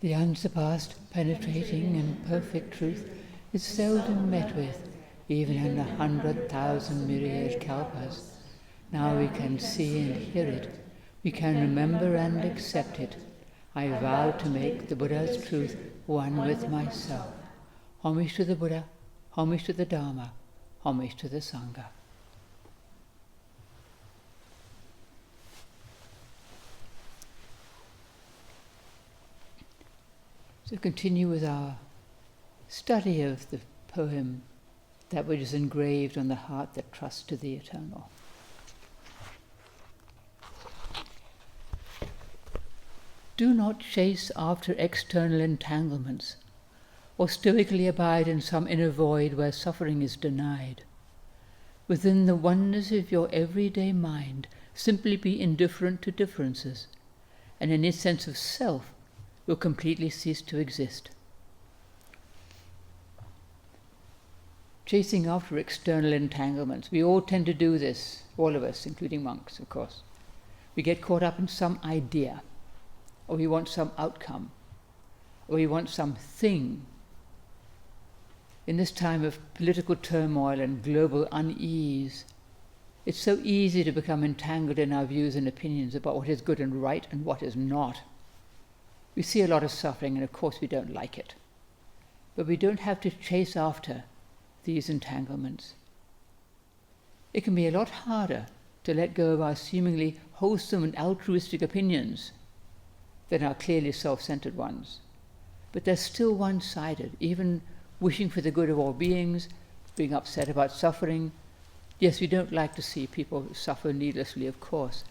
The unsurpassed, penetrating and perfect truth is seldom met with, even in 100,000 myriad kalpas. Now we can see and hear it. We can remember and accept it. I vow to make the Buddha's truth one with myself. Homage to the Buddha, homage to the Dharma, homage to the Sangha. So continue with our study of the poem, that which is engraved on the heart that trusts to the eternal. Do not chase after external entanglements, or stoically abide in some inner void where suffering is denied. Within the oneness of your everyday mind, simply be indifferent to differences, and any sense of self will completely cease to exist. Chasing after external entanglements. We all tend to do this, all of us, including monks, of course. We get caught up in some idea, or we want some outcome, or we want something. In this time of political turmoil and global unease, it's so easy to become entangled in our views and opinions about what is good and right and what is not. We see a lot of suffering, and of course we don't like it. But we don't have to chase after these entanglements. It can be a lot harder to let go of our seemingly wholesome and altruistic opinions than our clearly self-centered ones. But they're still one-sided, even wishing for the good of all beings, being upset about suffering. Yes, we don't like to see people suffer needlessly, of course.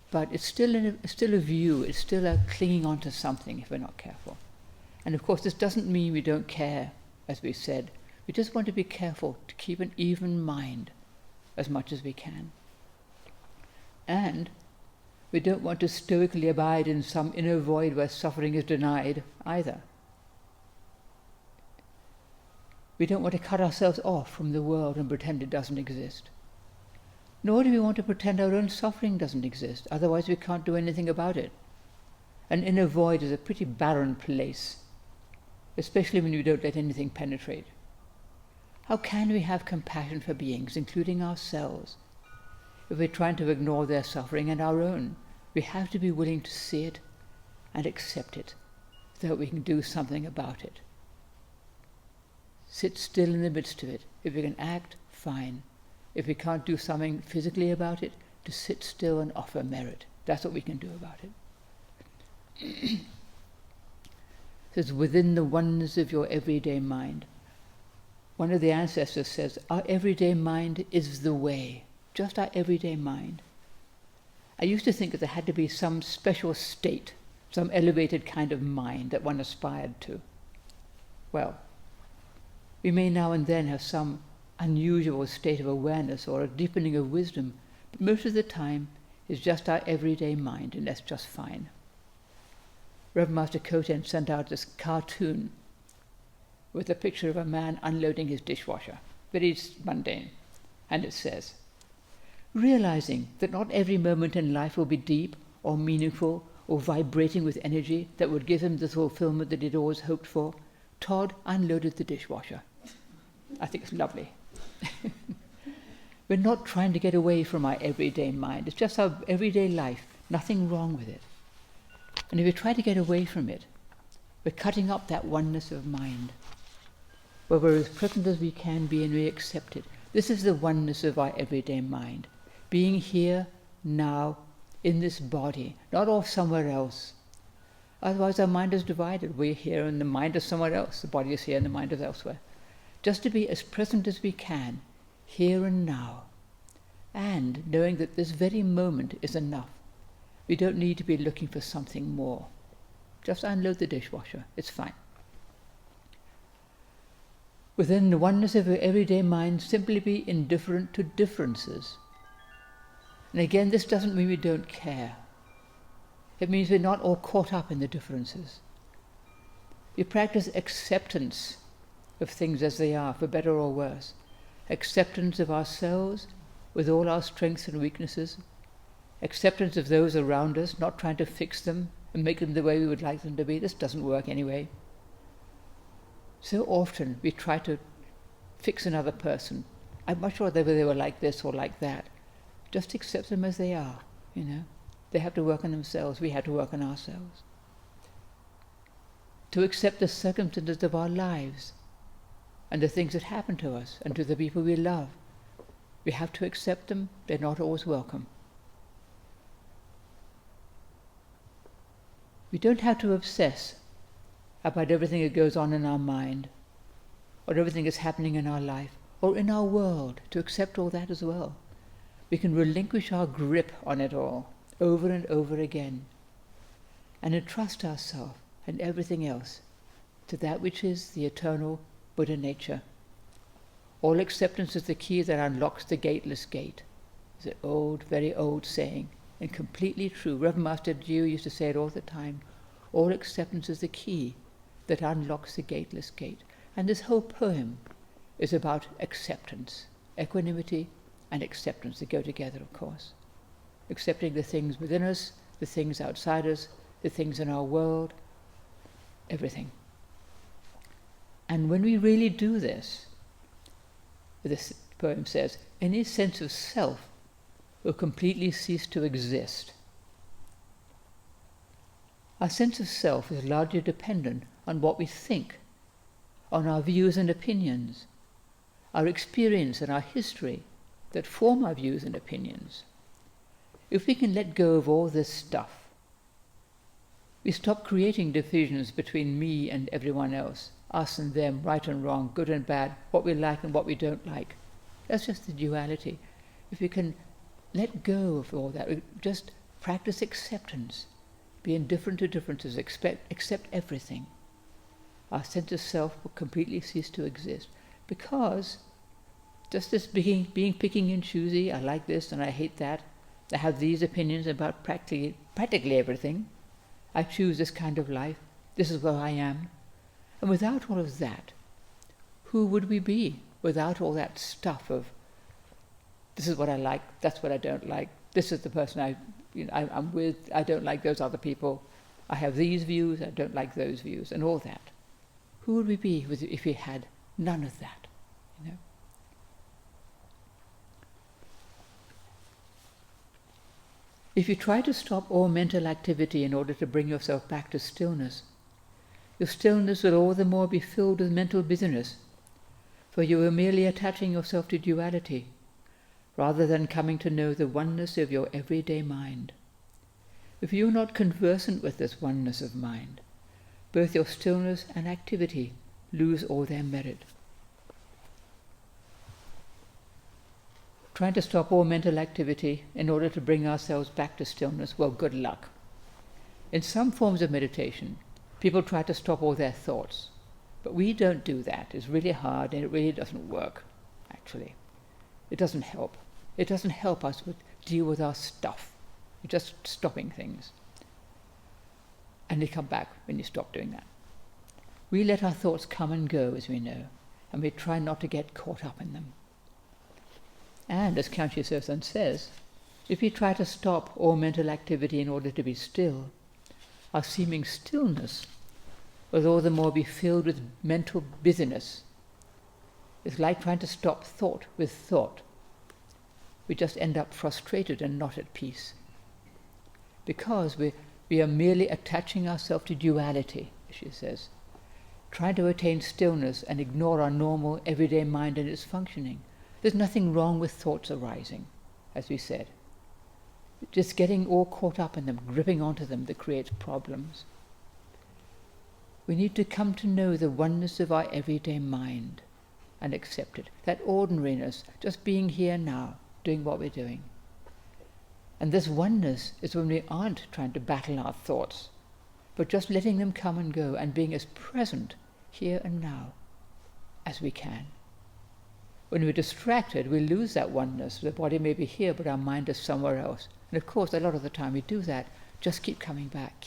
But it's still a view, it's still a clinging on to something if we're not careful. And of course, this doesn't mean we don't care, as we said. We just want to be careful to keep an even mind as much as we can. And we don't want to stoically abide in some inner void where suffering is denied either. We don't want to cut ourselves off from the world and pretend it doesn't exist. Nor do we want to pretend our own suffering doesn't exist, otherwise we can't do anything about it. An inner void is a pretty barren place, especially when we don't let anything penetrate. How can we have compassion for beings, including ourselves, if we're trying to ignore their suffering and our own? We have to be willing to see it and accept it, so that we can do something about it. Sit still in the midst of it. If we can act, fine. If we can't do something physically about it, to sit still and offer merit. That's what we can do about it. So it's within the oneness of your everyday mind. One of the ancestors says, our everyday mind is the way. Just our everyday mind. I used to think that there had to be some special state, some elevated kind of mind that one aspired to. Well, we may now and then have some unusual state of awareness or a deepening of wisdom, but most of the time it's just our everyday mind, and that's just fine. Reverend Master Koten sent out this cartoon with a picture of a man unloading his dishwasher, very mundane, and it says, realizing that not every moment in life will be deep or meaningful or vibrating with energy that would give him the fulfillment that he'd always hoped for, Todd unloaded the dishwasher. I think it's lovely. We're not trying to get away from our everyday mind. It's just our everyday life, nothing wrong with it. And if we try to get away from it, we're cutting up that oneness of mind, where we're as present as we can be and we accept it. This is the oneness of our everyday mind. Being here, now, in this body, not off somewhere else. Otherwise our mind is divided. We're here and the mind is somewhere else. The body is here and the mind is elsewhere. Just to be as present as we can, here and now, and knowing that this very moment is enough. We don't need to be looking for something more. Just unload the dishwasher, it's fine. Within the oneness of your everyday mind, simply be indifferent to differences. And again, this doesn't mean we don't care. It means we're not all caught up in the differences. We practice acceptance of things as they are, for better or worse. Acceptance of ourselves with all our strengths and weaknesses. Acceptance of those around us, not trying to fix them and make them the way we would like them to be. This doesn't work anyway. So often we try to fix another person. I'm not sure whether they were like this or like that. Just accept them as they are, you know. They have to work on themselves. We have to work on ourselves. To accept the circumstances of our lives and the things that happen to us and to the people we love. We have to accept them. They're not always welcome. We don't have to obsess about everything that goes on in our mind, or everything that's happening in our life, or in our world, to accept all that as well. We can relinquish our grip on it all, over and over again, and entrust ourselves and everything else to that which is the eternal Buddha nature. All acceptance is the key that unlocks the gateless gate. It's an old, very old saying, and completely true. Reverend Master Jiyu used to say it all the time. All acceptance is the key that unlocks the gateless gate. And this whole poem is about acceptance, equanimity and acceptance. They go together, of course. Accepting the things within us, the things outside us, the things in our world, everything. And when we really do this poem says, any sense of self will completely cease to exist. Our sense of self is largely dependent on what we think, on our views and opinions, our experience and our history that form our views and opinions. If we can let go of all this stuff, we stop creating divisions between me and everyone else, us and them, right and wrong, good and bad, what we like and what we don't like. That's just the duality. If we can let go of all that, just practice acceptance, be indifferent to differences, accept everything, our sense of self will completely cease to exist. Because just this being picking and choosy, I like this and I hate that, I have these opinions about practically everything, I choose this kind of life, this is where I am. And without all of that, who would we be? Without all that stuff of, this is what I like, that's what I don't like, this is the person I'm with, I don't like those other people, I have these views, I don't like those views, and all that. Who would we be if we had none of that? You know? If you try to stop all mental activity in order to bring yourself back to stillness, your stillness will all the more be filled with mental busyness, for you are merely attaching yourself to duality, rather than coming to know the oneness of your everyday mind. If you are not conversant with this oneness of mind, both your stillness and activity lose all their merit. Trying to stop all mental activity in order to bring ourselves back to stillness, well, good luck. In some forms of meditation, people try to stop all their thoughts, but we don't do that. It's really hard and it really doesn't work, actually. It doesn't help. It doesn't help us deal with our stuff. You're just stopping things. And they come back when you stop doing that. We let our thoughts come and go, as we know, and we try not to get caught up in them. And as Soto Zen says, if we try to stop all mental activity in order to be still, our seeming stillness will all the more be filled with mental busyness. It's like trying to stop thought with thought. We just end up frustrated and not at peace. Because we are merely attaching ourselves to duality, as she says, trying to attain stillness and ignore our normal everyday mind and its functioning. There's nothing wrong with thoughts arising, as we said. Just getting all caught up in them, gripping onto them, that creates problems. We need to come to know the oneness of our everyday mind and accept it. That ordinariness, just being here now, doing what we're doing. And this oneness is when we aren't trying to battle our thoughts, but just letting them come and go and being as present here and now as we can. When we're distracted, we lose that oneness. The body may be here, but our mind is somewhere else. And of course, a lot of the time we do that. Just keep coming back,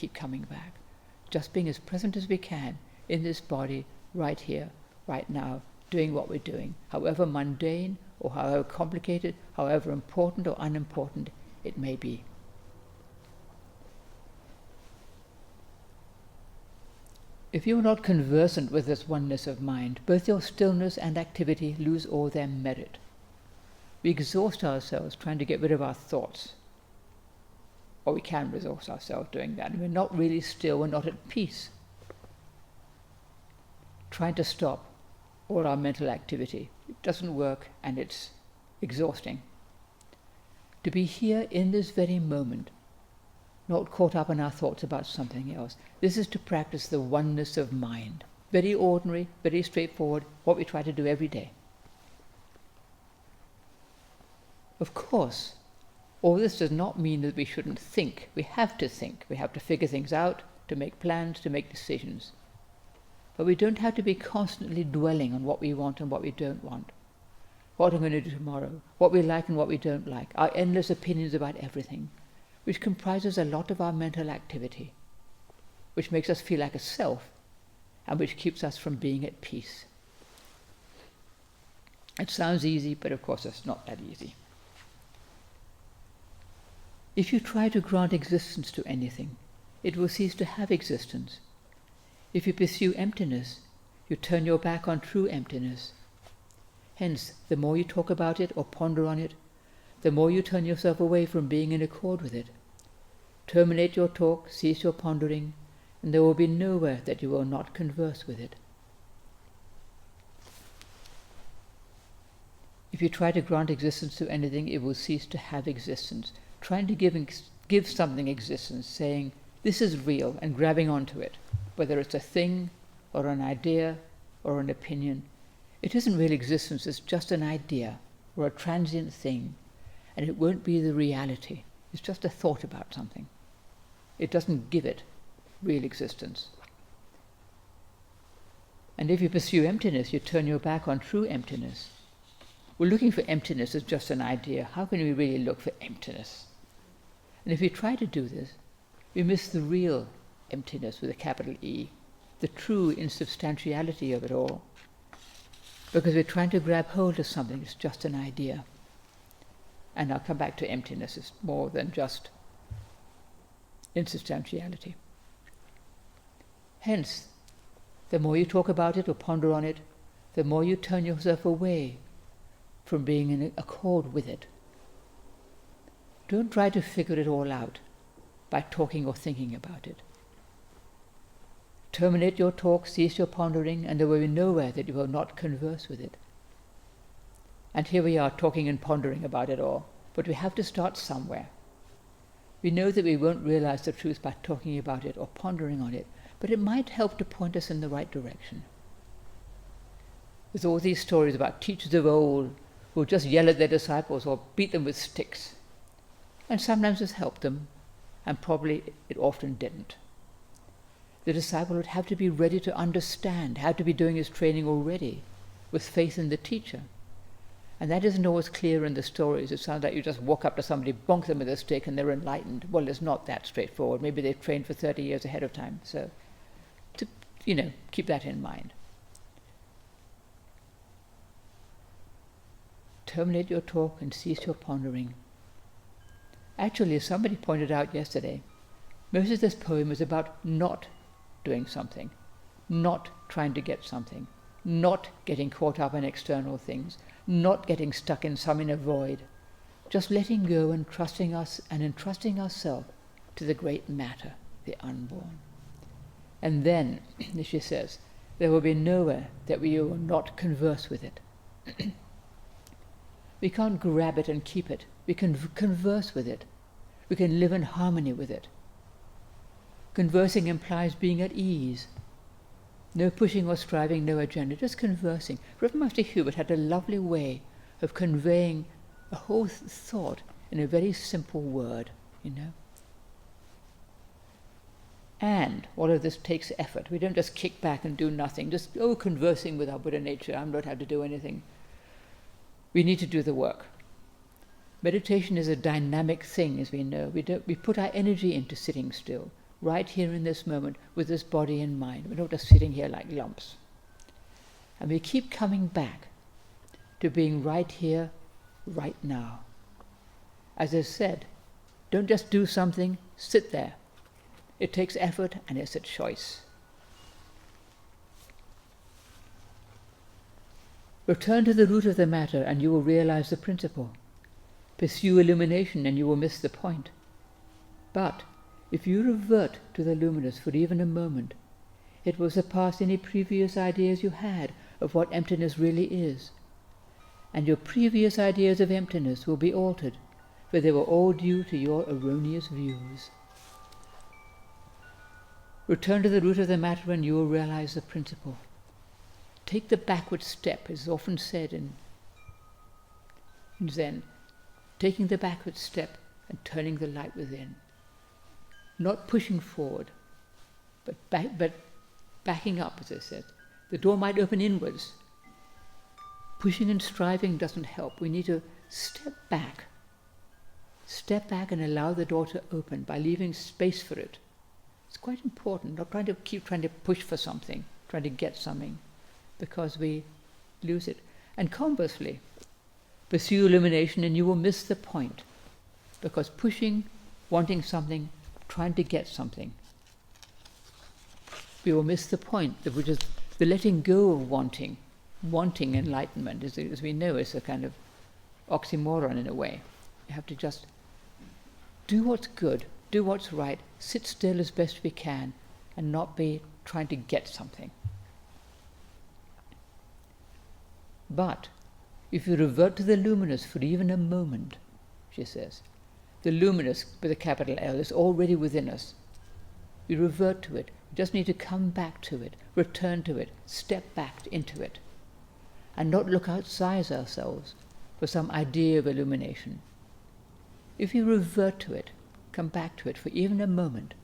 just being as present as we can in this body, right here, right now, doing what we're doing, however mundane or however complicated, however important or unimportant it may be. If you are not conversant with this oneness of mind, both your stillness and activity lose all their merit. We exhaust ourselves trying to get rid of our thoughts. Or we can exhaust ourselves doing that. And we're not really still, we're not at peace. Trying to stop all our mental activity. It doesn't work and it's exhausting. To be here in this very moment, not caught up in our thoughts about something else. This is to practice the oneness of mind. Very ordinary, very straightforward, what we try to do every day. Of course, all this does not mean that we shouldn't think. We have to think. We have to figure things out, to make plans, to make decisions. But we don't have to be constantly dwelling on what we want and what we don't want. What I'm going to do tomorrow, what we like and what we don't like, our endless opinions about everything, which comprises a lot of our mental activity, which makes us feel like a self, and which keeps us from being at peace. It sounds easy, but of course it's not that easy. If you try to grant existence to anything, it will cease to have existence. If you pursue emptiness, you turn your back on true emptiness. Hence, the more you talk about it or ponder on it, the more you turn yourself away from being in accord with it. Terminate your talk, cease your pondering, and there will be nowhere that you will not converse with it. If you try to grant existence to anything, it will cease to have existence. Trying to give something existence, saying, this is real, and grabbing onto it, whether it's a thing, or an idea, or an opinion. It isn't real existence, it's just an idea, or a transient thing, and it won't be the reality. It's just a thought about something. It doesn't give it real existence. And if you pursue emptiness, you turn your back on true emptiness. We're looking for emptiness as just an idea. How can we really look for emptiness? And if we try to do this, we miss the real emptiness with a capital E, the true insubstantiality of it all, because we're trying to grab hold of something that's just an idea. And I'll come back to emptiness. It's more than just insubstantiality. Hence, the more you talk about it or ponder on it, the more you turn yourself away from being in accord with it. Don't try to figure it all out by talking or thinking about it. Terminate your talk, cease your pondering, and there will be nowhere that you will not converse with it. And here we are talking and pondering about it all, but we have to start somewhere. We know that we won't realize the truth by talking about it or pondering on it, but it might help to point us in the right direction. There's all these stories about teachers of old who would just yell at their disciples or beat them with sticks. And sometimes this helped them, and probably it often didn't. The disciple would have to be ready to understand, have to be doing his training already, with faith in the teacher. And that isn't always clear in the stories. It sounds like you just walk up to somebody, bonk them with a stick, and they're enlightened. Well, it's not that straightforward. Maybe they've trained for 30 years ahead of time. So, to keep that in mind. Terminate your talk and cease your pondering. Actually, as somebody pointed out yesterday, most of this poem is about not doing something, not trying to get something, not getting caught up in external things, not getting stuck in some inner void, just letting go and trusting us and entrusting ourselves to the great matter, the unborn. And then, as she says, there will be nowhere that we will not converse with it. We can't grab it and keep it. We can converse with it. We can live in harmony with it. Conversing implies being at ease. No pushing or striving, no agenda, just conversing. Reverend Master Hubert had a lovely way of conveying a whole thought in a very simple word, And all of this takes effort. We don't just kick back and do nothing, just conversing with our Buddha nature. I don't have to do anything. We need to do the work. Meditation is a dynamic thing, as we know. We put our energy into sitting still, right here in this moment, with this body and mind. We're not just sitting here like lumps. And we keep coming back to being right here, right now. As I said, don't just do something, sit there. It takes effort and it's a choice. Return to the root of the matter and you will realize the principle. Pursue illumination and you will miss the point. But if you revert to the luminous for even a moment, it will surpass any previous ideas you had of what emptiness really is. And your previous ideas of emptiness will be altered, for they were all due to your erroneous views. Return to the root of the matter and you will realize the principle. Take the backward step, as is often said in Zen, taking the backward step and turning the light within. Not pushing forward, but backing up, as I said. The door might open inwards. Pushing and striving doesn't help. We need to step back. Step back and allow the door to open by leaving space for it. It's quite important, not keep trying to push for something, trying to get something, because we lose it. And conversely, pursue illumination and you will miss the point, because pushing, wanting something, trying to get something, we will miss the point, which is the letting go of wanting. Wanting enlightenment, as we know, is a kind of oxymoron in a way. You have to just do what's good, do what's right, sit still as best we can, and not be trying to get something. But if you revert to the luminous for even a moment, she says, the luminous with a capital L is already within us. We revert to it. We just need to come back to it, return to it, step back into it, and not look outside ourselves for some idea of illumination. If you revert to it, come back to it for even a moment,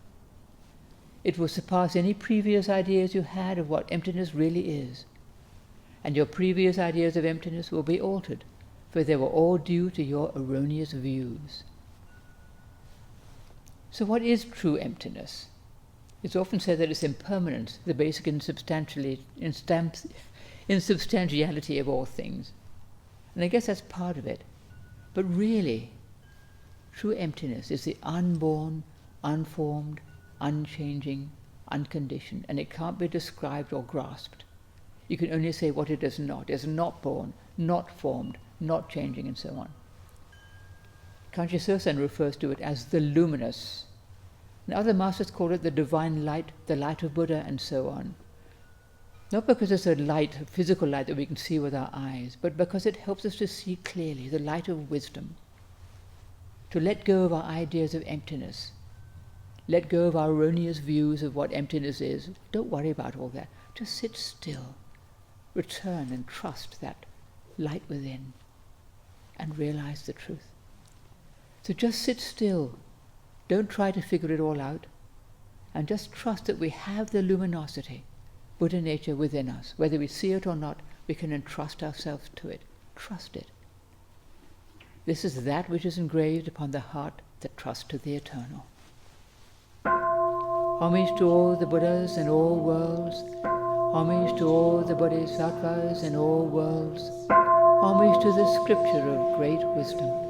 it will surpass any previous ideas you had of what emptiness really is. And your previous ideas of emptiness will be altered, for they were all due to your erroneous views. So what is true emptiness? It's often said that it's impermanence, the basic insubstantiality of all things. And I guess that's part of it. But really, true emptiness is the unborn, unformed, unchanging, unconditioned, and it can't be described or grasped. You can only say what it is not. It's not born, not formed, not changing, and so on. Kanchi Sosen refers to it as the luminous. And other masters call it the divine light, the light of Buddha, and so on. Not because it's a light, a physical light that we can see with our eyes, but because it helps us to see clearly, the light of wisdom. To let go of our ideas of emptiness. Let go of our erroneous views of what emptiness is. Don't worry about all that. Just sit still. Return and trust that light within and realize the truth. So just sit still. Don't try to figure it all out. And just trust that we have the luminosity, Buddha nature within us. Whether we see it or not, we can entrust ourselves to it. Trust it. This is that which is engraved upon the heart that trusts to the eternal. Homage to all the Buddhas in all worlds. Homage to all the Bodhisattvas in all worlds. Homage to the scripture of great wisdom.